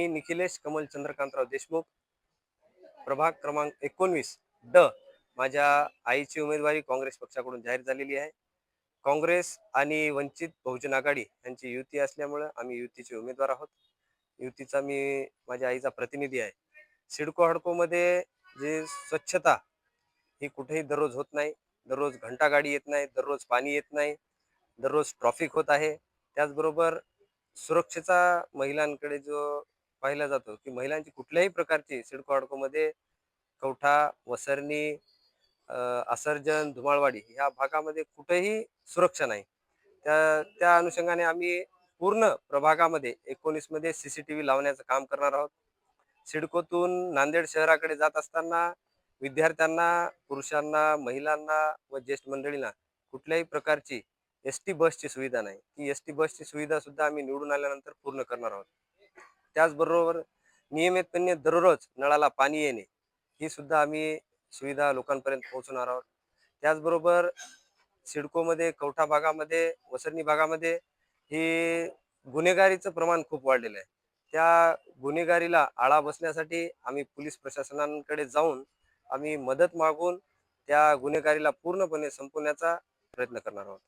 मी निखिलेश कमल चंद्रकांतराव देशमुख, प्रभाग क्रमांक 19 ड. माझ्या आईची उमेदवारी काँग्रेस पक्षाकडून जाहीर झालेली आहे. काँग्रेस आणि वंचित बहुजन आघाडी यांची युती असल्यामुळे आम्ही युतीचे उमेदवार आहोत. युतीचा मी माझ्या आईचा प्रतिनिधी आहे. सिडको हडकोमध्ये जे स्वच्छता ही कुठेही दररोज होत नाही. दररोज घंटागाडी येत नाही, दररोज पाणी येत नाही, दररोज ट्रॉफिक होत आहे. त्याचबरोबर सुरक्षेचा महिलांकडे जो पाहिला जातो की महिलांची कुठल्याही प्रकारची सिडको हडकोमध्ये कवठा, वसरणी, असरजन, धुमाळवाडी ह्या भागामध्ये कुठेही सुरक्षा नाही. त्या त्या अनुषंगाने आम्ही पूर्ण प्रभागामध्ये 19 मध्ये CCTV लावण्याचं काम करणार आहोत. सिडकोतून नांदेड शहराकडे जात असताना विद्यार्थ्यांना, पुरुषांना, महिलांना व ज्येष्ठ मंडळींना कुठल्याही प्रकारची एस-टी बसची सुविधा नाही. ती एस-टी बसची सुविधा सुद्धा आम्ही निवडून आल्यानंतर पूर्ण करणार आहोत. त्याचबरोबर नियमितपणे दररोज नळाला पाणी येणे ही सुद्धा आम्ही सुविधा लोकांपर्यंत पोहोचवणार आहोत. त्याचबरोबर सिडकोमध्ये, कवठा भागामध्ये, वसरणी भागामध्ये हे गुन्हेगारीचं प्रमाण खूप वाढलेलं आहे. त्या गुन्हेगारीला आळा बसण्यासाठी आम्ही पोलीस प्रशासनाकडे जाऊन आम्ही मदत मागून त्या गुन्हेगारीला पूर्णपणे संपवण्याचा प्रयत्न करणार आहोत.